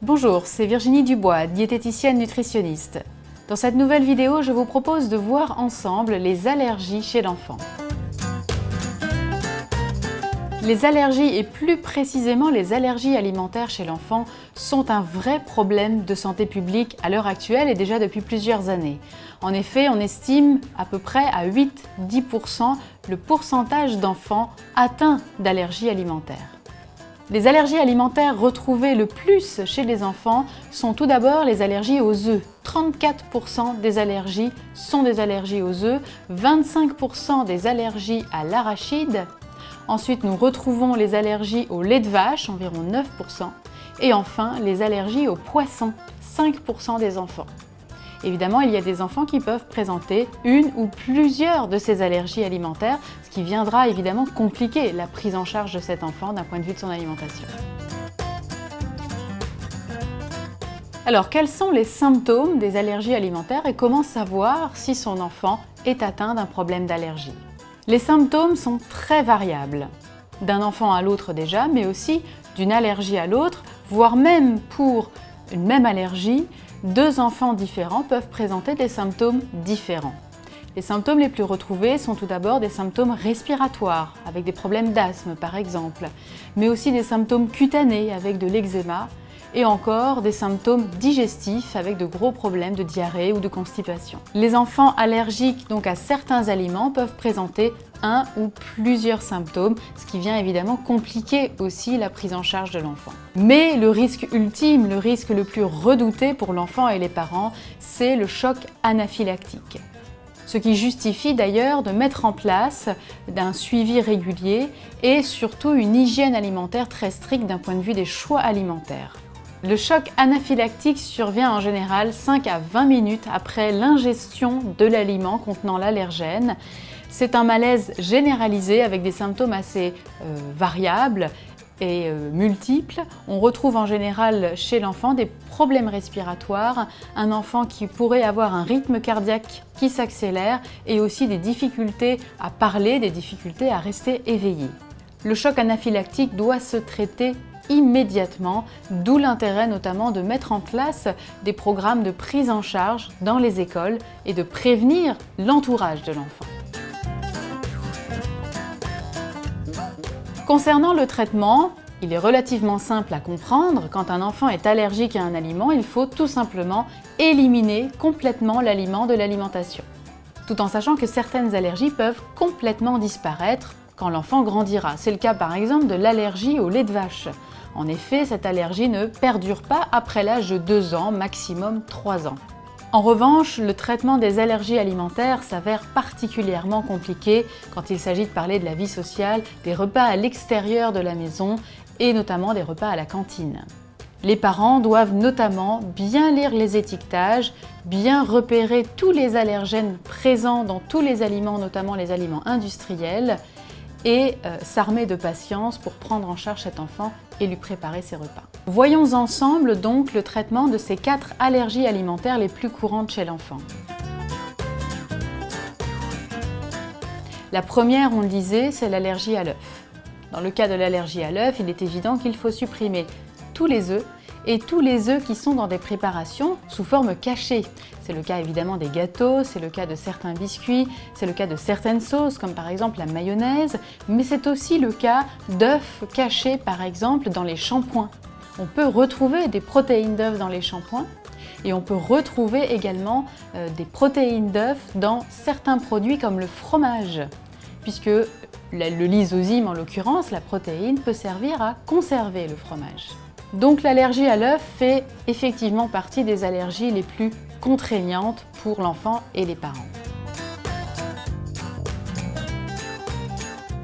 Bonjour, c'est Virginie Dubois, diététicienne nutritionniste. Dans cette nouvelle vidéo, je vous propose de voir ensemble les allergies chez l'enfant. Les allergies, et plus précisément les allergies alimentaires chez l'enfant, sont un vrai problème de santé publique à l'heure actuelle et déjà depuis plusieurs années. En effet, on estime à peu près à 8-10% le pourcentage d'enfants atteints d'allergies alimentaires. Les allergies alimentaires retrouvées le plus chez les enfants sont tout d'abord les allergies aux œufs. 34% des allergies sont des allergies aux œufs, 25% des allergies à l'arachide. Ensuite, nous retrouvons les allergies au lait de vache, environ 9%. Et enfin, les allergies aux poissons, 5% des enfants. Évidemment, il y a des enfants qui peuvent présenter une ou plusieurs de ces allergies alimentaires, ce qui viendra évidemment compliquer la prise en charge de cet enfant d'un point de vue de son alimentation. Alors, quels sont les symptômes des allergies alimentaires et comment savoir si son enfant est atteint d'un problème d'allergie? Les symptômes sont très variables, d'un enfant à l'autre déjà, mais aussi d'une allergie à l'autre, voire même pour une même allergie, deux enfants différents peuvent présenter des symptômes différents. Les symptômes les plus retrouvés sont tout d'abord des symptômes respiratoires, avec des problèmes d'asthme par exemple, mais aussi des symptômes cutanés avec de l'eczéma, et encore des symptômes digestifs avec de gros problèmes de diarrhée ou de constipation. Les enfants allergiques donc à certains aliments peuvent présenter un ou plusieurs symptômes, ce qui vient évidemment compliquer aussi la prise en charge de l'enfant. Mais le risque ultime, le risque le plus redouté pour l'enfant et les parents, c'est le choc anaphylactique. Ce qui justifie d'ailleurs de mettre en place un suivi régulier et surtout une hygiène alimentaire très stricte d'un point de vue des choix alimentaires. Le choc anaphylactique survient en général 5 à 20 minutes après l'ingestion de l'aliment contenant l'allergène. C'est un malaise généralisé avec des symptômes assez variables et multiples. On retrouve en général chez l'enfant des problèmes respiratoires, un enfant qui pourrait avoir un rythme cardiaque qui s'accélère et aussi des difficultés à parler, des difficultés à rester éveillé. Le choc anaphylactique doit se traiter immédiatement, d'où l'intérêt notamment de mettre en place des programmes de prise en charge dans les écoles et de prévenir l'entourage de l'enfant. Concernant le traitement, il est relativement simple à comprendre. Quand un enfant est allergique à un aliment, il faut tout simplement éliminer complètement l'aliment de l'alimentation. Tout en sachant que certaines allergies peuvent complètement disparaître quand l'enfant grandira. C'est le cas par exemple de l'allergie au lait de vache. En effet, cette allergie ne perdure pas après l'âge de 2 ans, maximum 3 ans. En revanche, le traitement des allergies alimentaires s'avère particulièrement compliqué quand il s'agit de parler de la vie sociale, des repas à l'extérieur de la maison et notamment des repas à la cantine. Les parents doivent notamment bien lire les étiquetages, bien repérer tous les allergènes présents dans tous les aliments, notamment les aliments industriels, et s'armer de patience pour prendre en charge cet enfant et lui préparer ses repas. Voyons ensemble donc le traitement de ces 4 allergies alimentaires les plus courantes chez l'enfant. La première, on le disait, c'est l'allergie à l'œuf. Dans le cas de l'allergie à l'œuf, il est évident qu'il faut supprimer tous les œufs et tous les œufs qui sont dans des préparations sous forme cachée. C'est le cas évidemment des gâteaux, c'est le cas de certains biscuits, c'est le cas de certaines sauces comme par exemple la mayonnaise, mais c'est aussi le cas d'œufs cachés par exemple dans les shampoings. On peut retrouver des protéines d'œufs dans les shampoings et on peut retrouver également des protéines d'œufs dans certains produits comme le fromage, puisque le lysosyme en l'occurrence, la protéine, peut servir à conserver le fromage. Donc l'allergie à l'œuf fait effectivement partie des allergies les plus contraignantes pour l'enfant et les parents.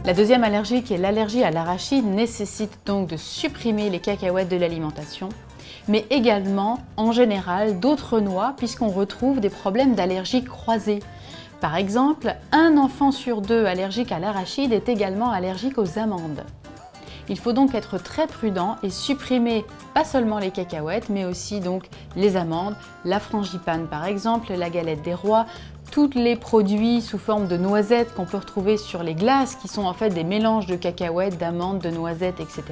La deuxième allergie, qui est l'allergie à l'arachide, nécessite donc de supprimer les cacahuètes de l'alimentation, mais également, en général, d'autres noix, puisqu'on retrouve des problèmes d'allergie croisée. Par exemple, un enfant sur 2 allergique à l'arachide est également allergique aux amandes. Il faut donc être très prudent et supprimer pas seulement les cacahuètes, mais aussi donc les amandes, la frangipane par exemple, la galette des rois, tous les produits sous forme de noisettes qu'on peut retrouver sur les glaces, qui sont en fait des mélanges de cacahuètes, d'amandes, de noisettes, etc.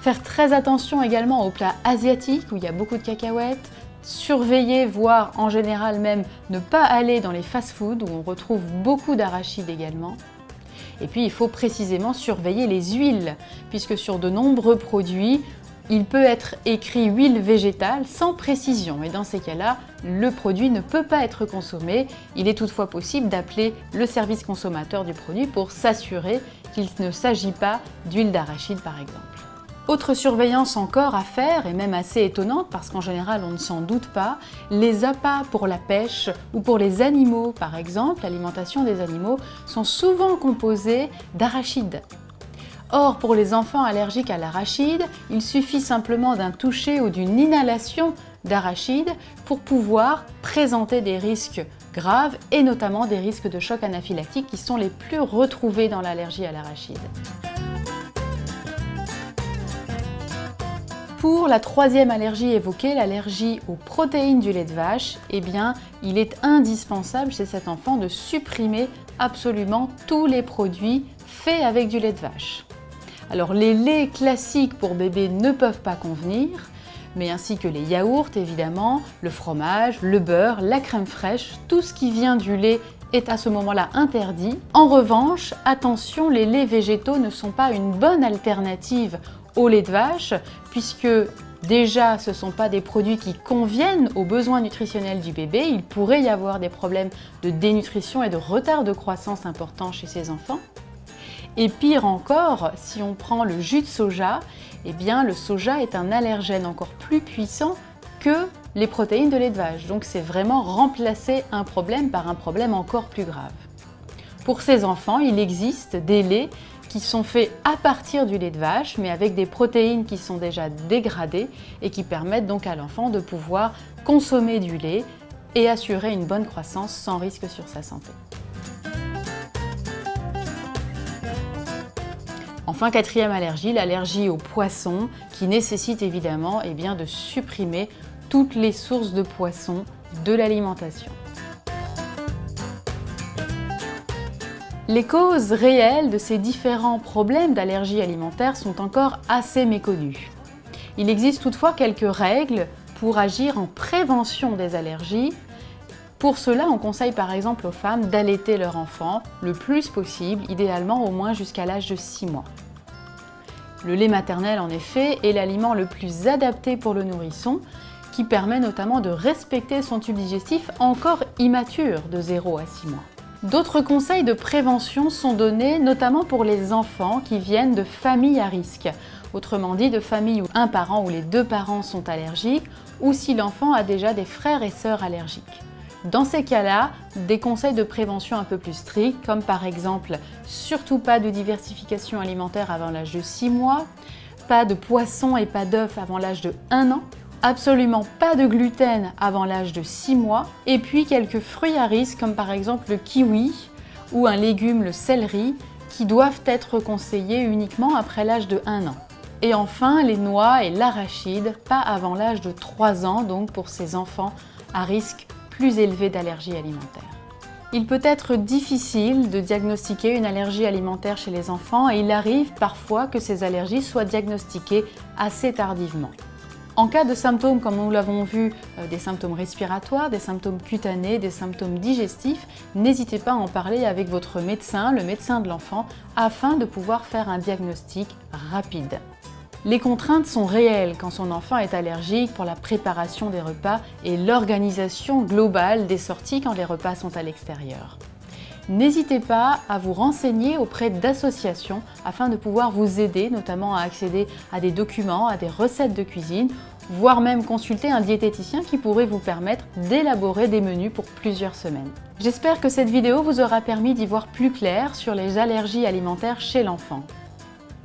Faire très attention également aux plats asiatiques où il y a beaucoup de cacahuètes. Surveiller, voire en général même ne pas aller dans les fast-foods où on retrouve beaucoup d'arachides également. Et puis il faut précisément surveiller les huiles, puisque sur de nombreux produits, il peut être écrit huile végétale sans précision. Et dans ces cas-là, le produit ne peut pas être consommé. Il est toutefois possible d'appeler le service consommateur du produit pour s'assurer qu'il ne s'agit pas d'huile d'arachide par exemple. Autre surveillance encore à faire, et même assez étonnante parce qu'en général on ne s'en doute pas, les appâts pour la pêche ou pour les animaux par exemple, l'alimentation des animaux, sont souvent composés d'arachides. Or, pour les enfants allergiques à l'arachide, il suffit simplement d'un toucher ou d'une inhalation d'arachide pour pouvoir présenter des risques graves et notamment des risques de choc anaphylactique qui sont les plus retrouvés dans l'allergie à l'arachide. Pour la troisième allergie évoquée, l'allergie aux protéines du lait de vache, eh bien, il est indispensable chez cet enfant de supprimer absolument tous les produits faits avec du lait de vache. Alors, les laits classiques pour bébé ne peuvent pas convenir, mais ainsi que les yaourts évidemment, le fromage, le beurre, la crème fraîche, tout ce qui vient du lait est à ce moment-là interdit. En revanche, attention, les laits végétaux ne sont pas une bonne alternative au lait de vache, puisque déjà ce ne sont pas des produits qui conviennent aux besoins nutritionnels du bébé. Il pourrait y avoir des problèmes de dénutrition et de retard de croissance importants chez ces enfants. Et pire encore, si on prend le jus de soja, eh bien le soja est un allergène encore plus puissant que les protéines de lait de vache. Donc c'est vraiment remplacer un problème par un problème encore plus grave. Pour ces enfants, il existe des laits qui sont faits à partir du lait de vache, mais avec des protéines qui sont déjà dégradées et qui permettent donc à l'enfant de pouvoir consommer du lait et assurer une bonne croissance sans risque sur sa santé. Enfin, quatrième allergie, l'allergie aux poissons, qui nécessite évidemment de supprimer toutes les sources de poissons de l'alimentation. Les causes réelles de ces différents problèmes d'allergie alimentaire sont encore assez méconnues. Il existe toutefois quelques règles pour agir en prévention des allergies. Pour cela, on conseille par exemple aux femmes d'allaiter leur enfant le plus possible, idéalement au moins jusqu'à l'âge de 6 mois. Le lait maternel, en effet, est l'aliment le plus adapté pour le nourrisson, qui permet notamment de respecter son tube digestif encore immature de 0 à 6 mois. D'autres conseils de prévention sont donnés notamment pour les enfants qui viennent de familles à risque, autrement dit de familles où un parent ou les deux parents sont allergiques ou si l'enfant a déjà des frères et sœurs allergiques. Dans ces cas-là, des conseils de prévention un peu plus stricts, comme par exemple surtout pas de diversification alimentaire avant l'âge de 6 mois, pas de poisson et pas d'œufs avant l'âge de 1 an, absolument pas de gluten avant l'âge de 6 mois, et puis quelques fruits à risque comme par exemple le kiwi ou un légume, le céleri, qui doivent être conseillés uniquement après l'âge de 1 an. Et enfin, les noix et l'arachide, pas avant l'âge de 3 ans, donc pour ces enfants à risque plus élevé d'allergie alimentaire. Il peut être difficile de diagnostiquer une allergie alimentaire chez les enfants et il arrive parfois que ces allergies soient diagnostiquées assez tardivement. En cas de symptômes, comme nous l'avons vu, des symptômes respiratoires, des symptômes cutanés, des symptômes digestifs, n'hésitez pas à en parler avec votre médecin, le médecin de l'enfant, afin de pouvoir faire un diagnostic rapide. Les contraintes sont réelles quand son enfant est allergique pour la préparation des repas et l'organisation globale des sorties quand les repas sont à l'extérieur. N'hésitez pas à vous renseigner auprès d'associations afin de pouvoir vous aider, notamment à accéder à des documents, à des recettes de cuisine, voire même consulter un diététicien qui pourrait vous permettre d'élaborer des menus pour plusieurs semaines. J'espère que cette vidéo vous aura permis d'y voir plus clair sur les allergies alimentaires chez l'enfant.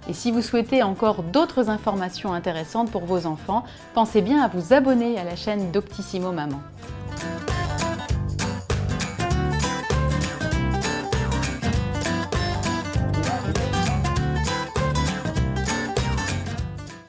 Et si vous souhaitez encore d'autres informations intéressantes pour vos enfants, pensez bien à vous abonner à la chaîne Doctissimo Maman.